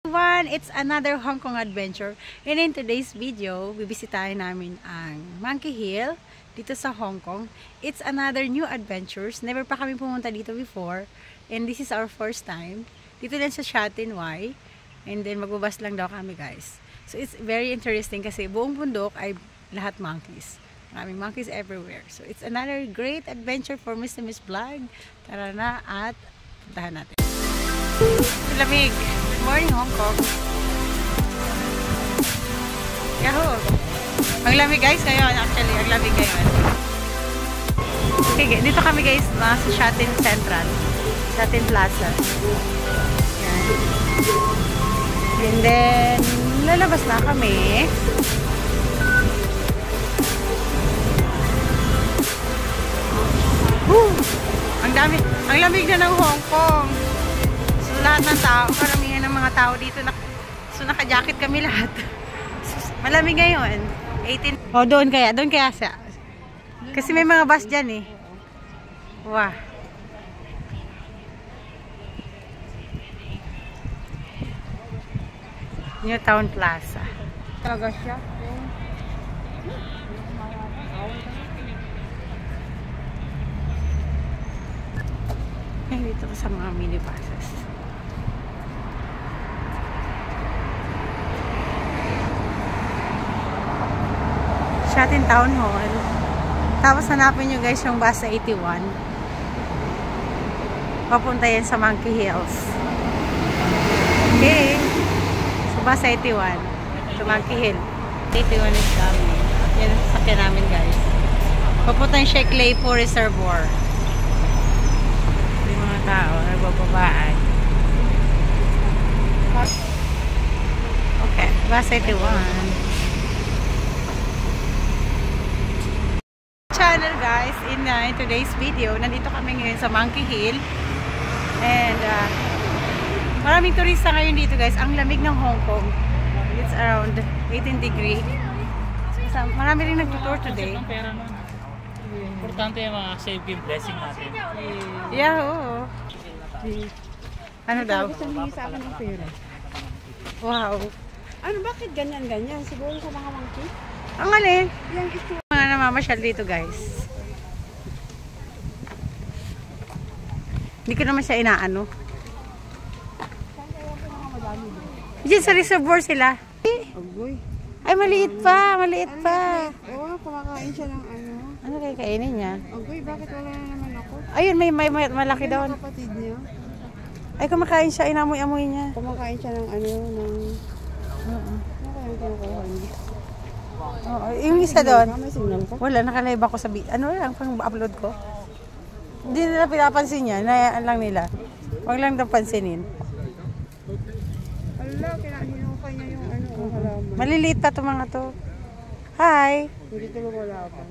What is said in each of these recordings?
Everyone, it's another Hong Kong adventure. And in today's video, bibisitahin namin ang Monkey Hill dito sa Hong Kong. It's another new adventures. Never pa kami pumunta dito before. And this is our first time. Dito lang sa Sha Tin Wai. And then magbabas lang daw kami, guys. So it's very interesting kasi buong bundok ay lahat monkeys. Maraming monkeys everywhere. So it's another great adventure for Mr. Miss Vlog. Tara na at puntahan natin. Lamig. Good morning, Hong Kong. Yahoo! Ang lamig, guys, ngayon. Actually, ang lamig ngayon. Okay, dito kami, guys, sa Sha Tin Central. Sha Tin Plaza. Yan. And then, lalabas na kami. Woo! Ang lamig na ng Hong Kong. So, lahat ng tao, karamihan ng mga tao dito, so naka-jacket kami lahat. Malamig ngayon. 18. Oh, doon kaya siya. Kasi may mga bus dyan eh. Wow. New Town Plaza. Talaga siya. Dito sa mga minibuses. Sha Tin Town Hall. Tapos hanapin nyo, guys, yung bus sa 81. Papunta yan sa Monkey Hills. Okay. So bus sa 81 to Monkey Hill. 81 is kami. Yan ang sakyan namin, guys. Papunta yung Sheikh Leipo Reservoir. Tao, nagbababaan. Okay, bus 81. Channel, guys, in today's video, nandito kami ngayon sa Monkey Hill. And maraming turista ngayon dito, guys. Ang lamig ng Hong Kong. It's around 18 degree. So, marami rin nagtutour today. Importante yung mga save game blessing natin. Yeah, oo. Ano daw? Gusto niyo sa akin ng pera. Wow. Ano, bakit ganyan-ganyan? Siguro sa mga monkey? Ang alin? Yung ito. Mga namamasyal dito, guys. Hindi ko naman siya inaano. Saan kaya ito mga madami doon? Diyan sa reservoir sila. Agoy. Ay, maliit pa. Maliit pa. Oo, kumakain siya ng ano. Ano kaya kainin niya? Agoy, bakit wala na naman ako? Ayun, may malaki Yung doon. kapatid niya. Ay, kumakain siya. Inamoy-amoy niya. Kumakain siya ng ano, ng... Ano kaya yung kinukuha niya? Oo, yung isa doon. May signal ka? Wala, nakalive ako sa ano lang, pang-upload ko. Hindi nila pinapansin niya. Nayaan lang nila. Huwag lang daw pansinin. Ala, hinukay niya yung ano, halaman. Maliliit pa itong mga to. Hi! Hindi tulog wala pa.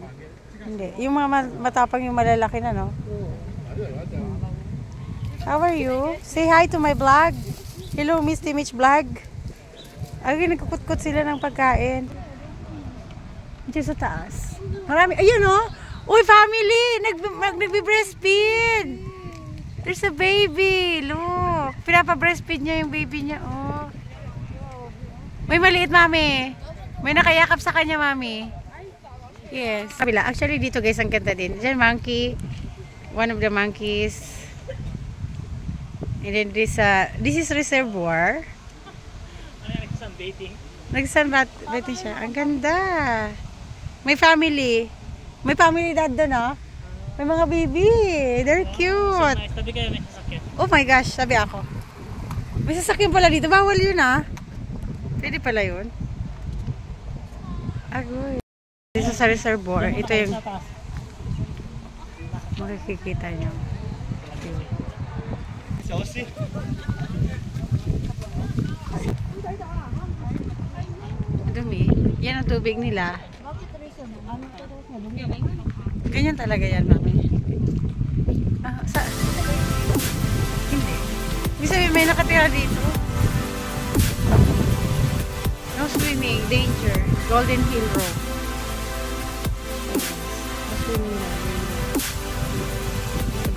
Hindi. Yung mga matapang yung malalaki na, no? How are you? Say hi to my vlog. Hello, Miss Timich Vlog. Ay, nagkukutkot sila ng pagkain. Diyan sa taas. Marami. Ayun, oh! Uy, family! Nagbe-breastfeed! There's a baby! Look! Pinapa-breastfeed niya yung baby niya, oh. May maliit, mami. May nakayakap sa kanya, mami. Yes. Kabila. Actually, dito, guys, ang ganda din. Diyan, monkey. One of the monkeys. And then this is reservoir. Nag-sunbathing. Nag-sunbathing siya. Ang ganda. May family. May family dad doon, oh. May mga baby. They're cute. Nice. Tabi kayo may sasakyan. Oh my gosh, sabi ako. May sasakyan pala dito. Bawal yun, ah. Pwede pala yun. Agoy. Dito sa reservoir. Ito yung makikita nyo. Dumi. Yan ang tubig nila. Ganyan talaga yan, mami. Hindi. Ibig sabihin, may nakatira dito. No swimming, danger. Golden Hill Road. No swimming na.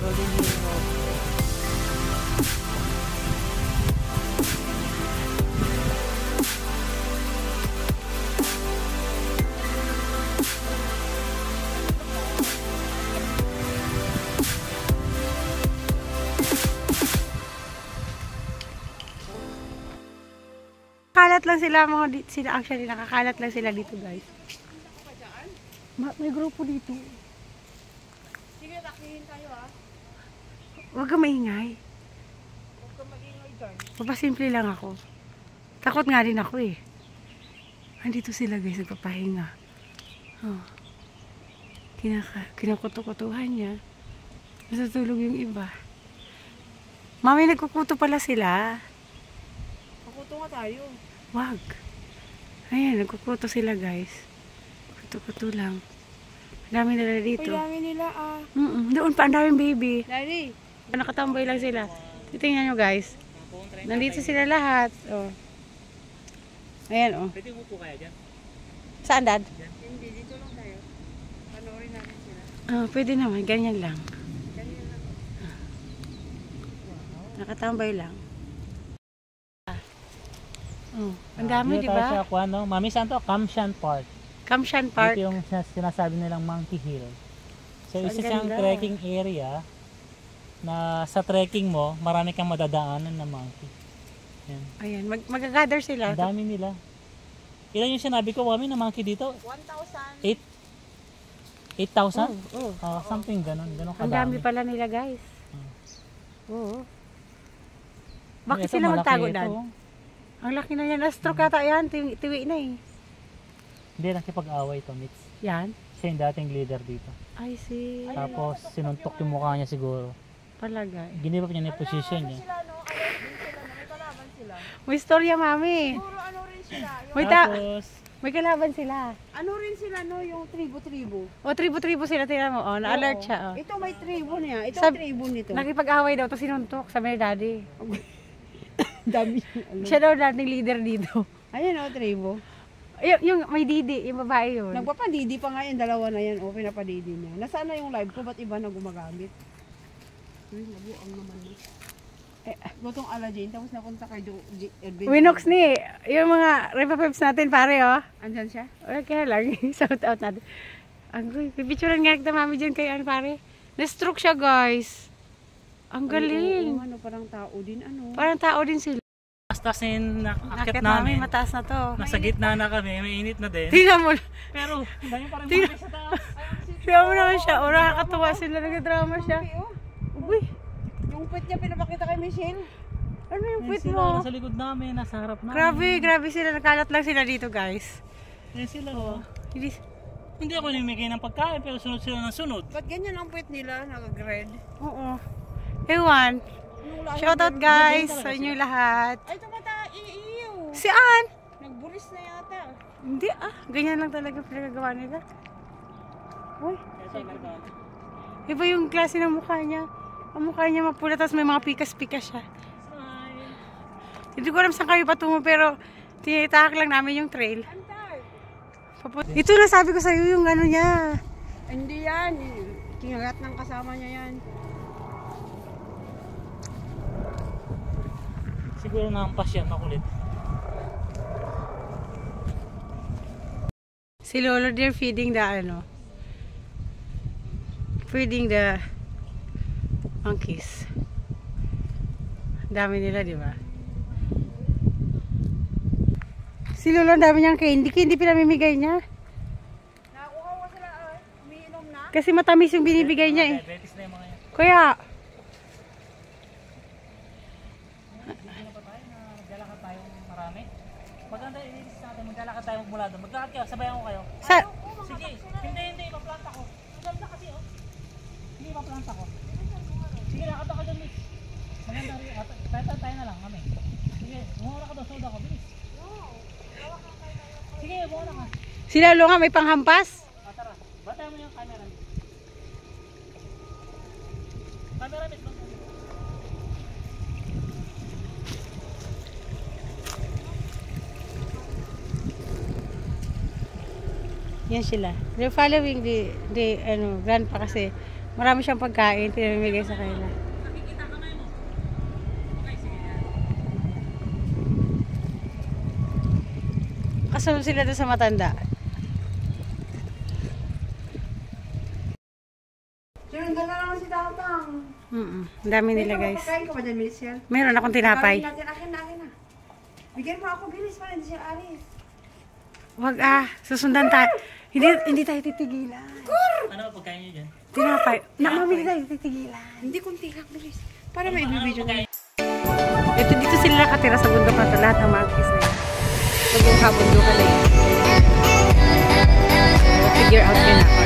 Golden Hill Road. Nakakalat lang sila sila actually nakakalat lang sila dito, guys. May grupo dito. Sige, takihin tayo ah. Huwag ka maingay. Huwag ka maingay dyan. Papasimple lang ako. Takot nga rin ako eh. Andito sila guys, nagpapahinga. Oh. Kinakuto-kutuhan niya. Natutulog yung iba. Mami, nagkukuto pala sila. Pakuto nga tayo. Wag. Ayan, nagkukuto sila guys. Kuto-kuto lang. Ang dami nila dito. Kailangan nila ah. Doon pa, ang daming baby. Daddy. Nakatambay lang sila. Titingnan nyo guys. Nandito sila lahat. Oh. Ayan oh. Pwede upo kaya dyan? Saan, Dad? Hindi, dito lang tayo. Panoorin natin sila. Pwede naman. Ganyan lang. Ganyan lang. Nakatambay lang. Oh, ang dami, di Dito tayo ba? sa Kuan, no? Mami, saan to? Kamshan Park. Kamshan Park. Dito yung sinasabi nilang Monkey Hill. So, Ang isa siyang ganda. trekking area na sa trekking mo, marami kang madadaanan na monkey. Yan. Ayan, mag-gather sila. Ang dami nila. Ilan yung sinabi ko, Mami, na monkey dito? 1,000. 8,000? Oh, Something ganon ang kadami. dami pala nila, guys. Oo. Bakit Ito, sila malaki magtago, ito. Dad? Ang laki na yan. Na-stroke ata yan. Tiwi na eh. Hindi, nakipag-away to, Mitz. Yan. Siya yung dating leader dito. I see. Tapos, sinuntok yung mukha niya siguro. Palagay. Ginibap niya na yung position niya. Sila no, alert din sila na may kalaban sila. May storya, Mami. Puro ano rin sila. Yung, Tapos, May kalaban sila. ano rin sila no, yung tribo-tribo. O, tribo-tribo sila. Tingnan mo. Oh, na-alert Oo. siya. Oh. Ito may tribo niya. Ito Sab- tribo nito. Nakipag-away daw. Tapos sinuntok. Sabi ni Daddy. Dami. Siya daw dating leader dito. Ayan o, tribo. Yung may Didi. Yung babae yun. Nagpapadidi pa nga yan, dalawa na yan. O, pinapadidi niya. Nasaan na yung live ko? Ba't iba na gumagamit? Nabuang naman na. Butong Alajin, tapos napunta kay Edwin. Winox ni. Yung mga repa-peps natin, pare, oh. Andyan siya? Okay lang. Shout out natin. Ang pipicturean nga kita, Mami, dyan kay ano, pare. Na-stroke siya, guys. Ang galing. Ano, parang tao din, ano. Parang tao din sila. taas-taasin na akit Nakit namin, namin. mataas na to. Nasa gitna na kami, mainit na din. Tingnan mo. Pero, dahil pa rin Tingnan- mga sa taas. Tingnan mo naman siya. O, nakakatuwa sila. Nag-drama siya. Uy, Yung pet niya, pinapakita kay Michelle. ano yung Yan pit sila, mo? nasa likod namin, nasa harap namin. Grabe sila. Nakalat lang sila dito, guys. Yan sila, oh. Hindi, Hindi ako namigay ng pagkain, pero sunod sila ng sunod. Ba't ganyan ang pet nila, nag-red? oo. Ewan. Shoutout, guys, sa inyo lahat. Ay, tumata, iiw. Saan? Nagburis na yata. Hindi ganyan lang talaga pinagagawa nila. Uy, iba yung klase ng mukha niya. Ang mukha niya mapula, tapos may mga pikas-pikas siya. Hindi ko alam saan kami patungo, pero tinitahak lang namin yung trail. Ito na sabi ko sa'yo yung ano niya. Hindi yan. Kinagat ng kasama niya yan. Siguro nahampas yan, makulit. Si Lolo they're feeding the feeding the monkeys. Dami nila, di ba? Si Lolo, ang dami niyang candy. Candy pinamimigay niya. Nakuha ko sila, umiinom na. Kasi matamis yung binibigay niya eh. Diabetes na yung mga yan. Kaya, Maglalakad tayong marami. Maganda, inis natin, maglalakad tayo mula doon. Maglalakad kayo, sabayan ko kayo. sa, Sige, hindi, maplanta ko. Maganda kasi, oh. Hindi, maplanta ko. Sige, lakad ako doon, miss. Maganda rin, tayo na lang kami. Sige, bumura ka doon, soda ko, bilis. Sige, bumura ka. si Lolo nga may panghampas. Tara, batay mo yung camera, miss. Camera, miss, bantay mo. Yan sila. They're following the grandpa kasi marami siyang pagkain pinamimigay sa kanila. Kasunod sila doon sa matanda. Sinundan na naman si Tatang. Ang dami nila, guys. Pagkain ka ba dyan, Michelle? Meron akong tinapay. Akin na. Bigyan mo ako, bilis pa, hindi siya alis. Wag susundan tayo. Hindi tayo titigilan. Ano ba pagkain niyo dyan? Tinapay. Mami, hindi tayo titigilan. Hindi, kunti lang, bilis. Para may ibibidyo na. Dito sila nakatira sa bundok na ito. Lahat ng monkeys na yun. Pag yung habon doon ka na yun. Figure out yun na.